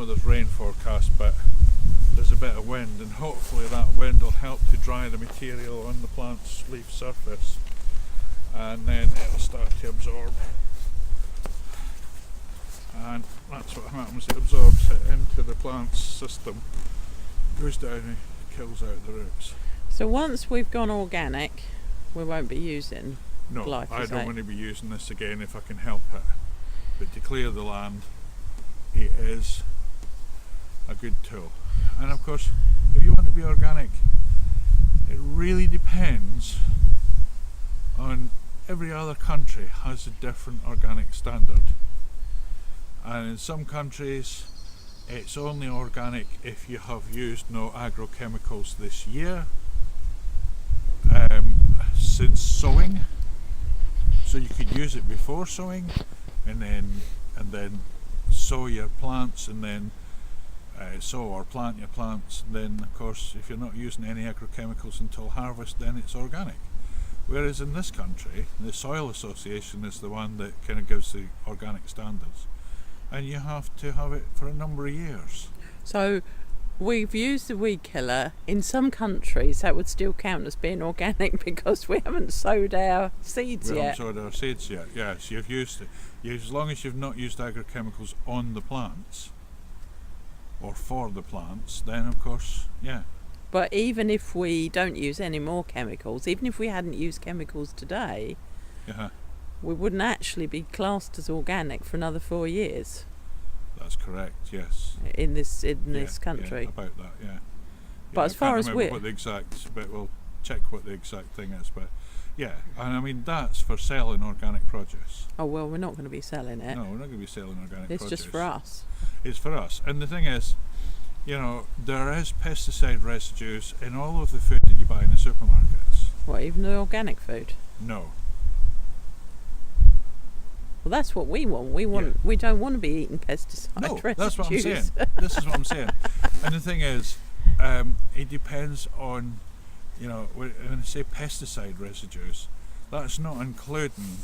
know there's rain forecast, but there's a bit of wind, and hopefully that wind will help to dry the material on the plant's leaf surface, and then it'll start to absorb. And that's what happens, it absorbs it into the plant's system, goes down and kills out the roots. So once we've gone organic, we won't be using glyphosate? No, I don't want to be using this again if I can help it. But to clear the land, it is a good tool. And of course, if you want to be organic, it really depends on, every other country has a different organic standard. And in some countries, it's only organic if you have used no agrochemicals this year, since sowing. So you could use it before sowing, and then sow your plants, and then sow or plant your plants. And then, of course, if you're not using any agrochemicals until harvest, then it's organic. Whereas in this country, the Soil Association is the one that kind of gives the organic standards, and you have to have it for a number of years. So we've used the weed killer. In some countries that would still count as being organic because we haven't sowed our seeds yet. We haven't sowed our seeds yet, yes. You've used it. As long as you've not used agrochemicals on the plants or for the plants, then of course, yeah. But even if we don't use any more chemicals, even if we hadn't used chemicals today, we wouldn't actually be classed as organic for another 4 years. That's correct, yes. In this country. Yeah, about that, yeah. But as far as we'll check what the exact thing is, but yeah, and I mean that's for selling organic produce. Oh well, we're not going to be selling it. No, we're not going to be selling organic produce. It's just for us. It's for us, and the thing is, you know, there is pesticide residues in all of the food that you buy in the supermarkets. What, even the organic food? No. Well, that's what we want. We don't want to be eating pesticide residues. No, that's what I'm saying. This is what I'm saying. And the thing is, it depends on, you know, when I say pesticide residues, that's not including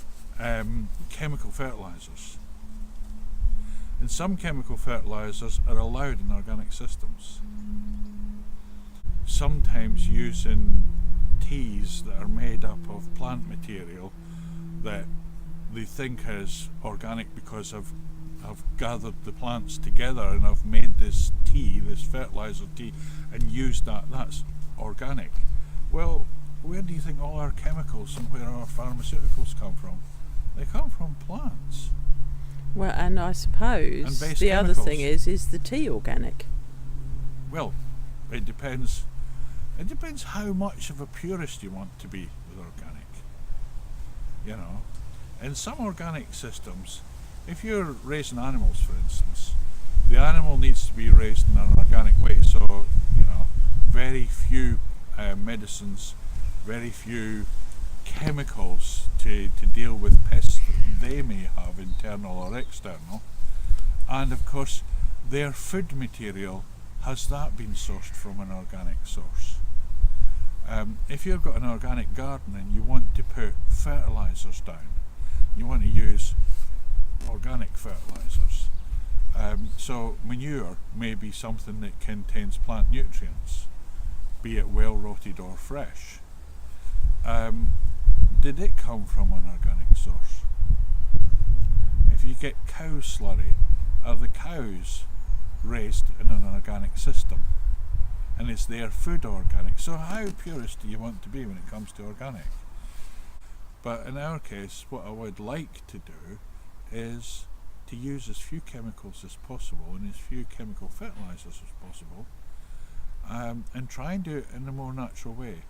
chemical fertilisers. And some chemical fertilisers are allowed in organic systems. Sometimes using teas that are made up of plant material that they think is organic because I've gathered the plants together and I've made this tea, this fertiliser tea, and used that's organic. Well, where do you think all our chemicals and where our pharmaceuticals come from? They come from plants. Well, and I suppose the chemicals. Other thing is the tea organic? Well, it depends. It depends how much of a purist you want to be with organic. You know, in some organic systems, if you're raising animals, for instance, the animal needs to be raised in an organic way. So, you know, very few medicines, very few chemicals to deal with pests that they may have, internal or external. And of course, their food material, has that been sourced from an organic source? If you've got an organic garden and you want to put fertilisers down, you want to use organic fertilisers. So manure may be something that contains plant nutrients, be it well rotted or fresh. Did it come from an organic source? If you get cow slurry, are the cows raised in an organic system? And is their food organic? So how purist do you want to be when it comes to organic? But in our case, what I would like to do is to use as few chemicals as possible and as few chemical fertilisers as possible, and try and do it in a more natural way.